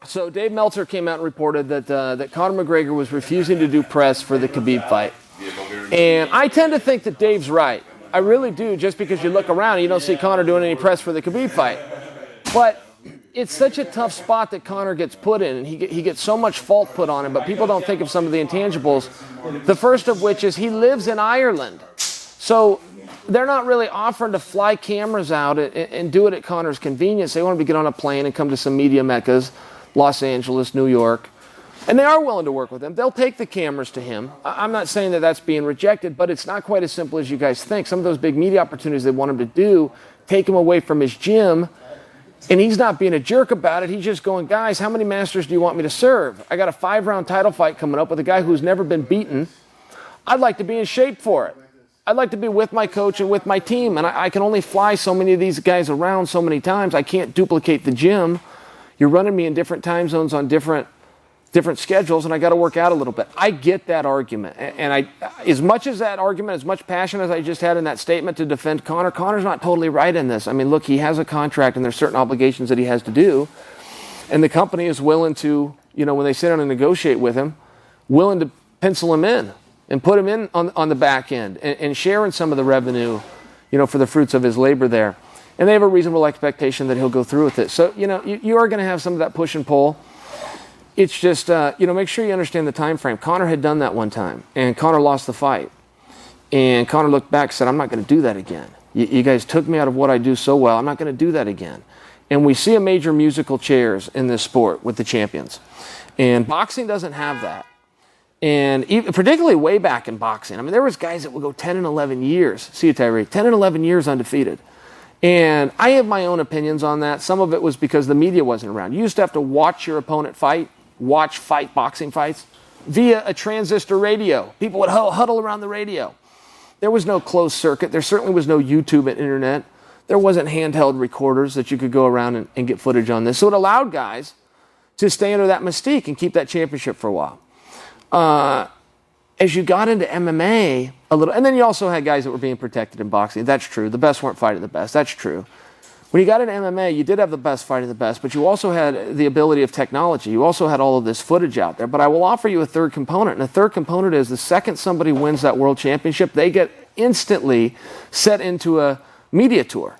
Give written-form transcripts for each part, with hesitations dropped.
So Dave Meltzer came out and reported that Conor McGregor was refusing to do press for the Khabib fight. And I tend to think that Dave's right. I really do, just because you look around and you don't see Conor doing any press for the Khabib fight. But it's such a tough spot that Conor gets put in, and he gets so much fault put on him, but people don't think of some of the intangibles. The first of which is he lives in Ireland. So they're not really offering to fly cameras out and do it at Conor's convenience. They want him to get on a plane and come to some media meccas, Los Angeles, New York. And they are willing to work with him. They'll take the cameras to him. I'm not saying that that's being rejected, but it's not quite as simple as you guys think. Some of those big media opportunities they want him to do take him away from his gym, and he's not being a jerk about it. He's just going, guys, how many masters do you want me to serve? I got a 5-round title fight coming up with a guy who's never been beaten. I'd like to be in shape for it. I'd like to be with my coach and with my team, and I can only fly so many of these guys around so many times. I can't duplicate the gym. You're running me in different time zones on different schedules, and I got to work out a little bit. I get that argument, and as much passion as I just had in that statement to defend Conor, Conor's not totally right in this. I mean, look, he has a contract, and there's certain obligations that he has to do, and the company is willing to, when they sit down and negotiate with him, willing to pencil him in and put him in on the back end and share in some of the revenue, for the fruits of his labor there. And they have a reasonable expectation that he'll go through with it. So, you are going to have some of that push and pull. It's just, make sure you understand the time frame. Conor had done that one time, and Conor lost the fight. And Conor looked back and said, I'm not going to do that again. You guys took me out of what I do so well. I'm not going to do that again. And we see a major musical chairs in this sport with the champions. And boxing doesn't have that. And particularly way back in boxing. I mean, there was guys that would go 10 and 11 years. See you, Tyree. 10 and 11 years undefeated. And I have my own opinions on that. Some of it was because the media wasn't around. You used to have to watch your opponent fight. Fight boxing fights via a transistor radio. People would huddle around the radio. There was no closed circuit. There certainly was no YouTube and internet. There wasn't handheld recorders that you could go around and get footage on this. So it allowed guys to stay under that mystique and keep that championship for a while. As you got into MMA a little, and then you also had guys that were being protected in boxing. That's true. The best weren't fighting the best. That's true. When you got into MMA, you did have the best fighting the best, but you also had the ability of technology. You also had all of this footage out there. But I will offer you a third component, and the third component is the second somebody wins that world championship, they get instantly set into a media tour.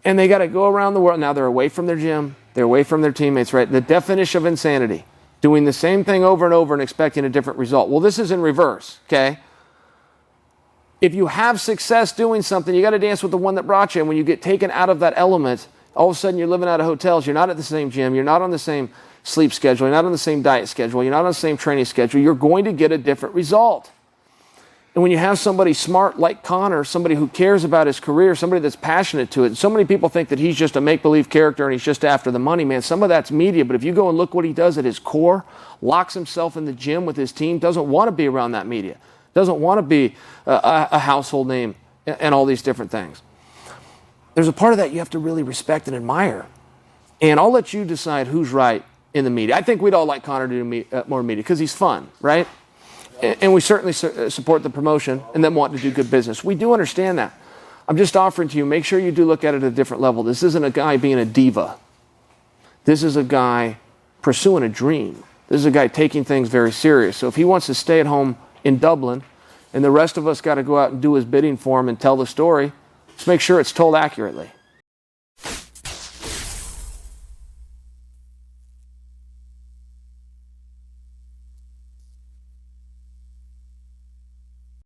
And they got to go around the world. Now they're away from their gym. They're away from their teammates, right? The definition of insanity. Doing the same thing over and over and expecting a different result. Well, this is in reverse, okay? If you have success doing something, you got to dance with the one that brought you. And when you get taken out of that element, all of a sudden you're living out of hotels. You're not at the same gym. You're not on the same sleep schedule. You're not on the same diet schedule. You're not on the same training schedule. You're going to get a different result. And when you have somebody smart like Conor, somebody who cares about his career, somebody that's passionate to it, so many people think that he's just a make-believe character and he's just after the money, man. Some of that's media, but if you go and look what he does at his core, locks himself in the gym with his team, doesn't want to be around that media, doesn't want to be a household name and all these different things. There's a part of that you have to really respect and admire. And I'll let you decide who's right in the media. I think we'd all like Conor to do more media because he's fun, right? And we certainly support the promotion and then want to do good business. We do understand that. I'm just offering to you, make sure you do look at it at a different level. This isn't a guy being a diva. This is a guy pursuing a dream. This is a guy taking things very serious. So if he wants to stay at home in Dublin and the rest of us got to go out and do his bidding for him and tell the story, let's make sure it's told accurately.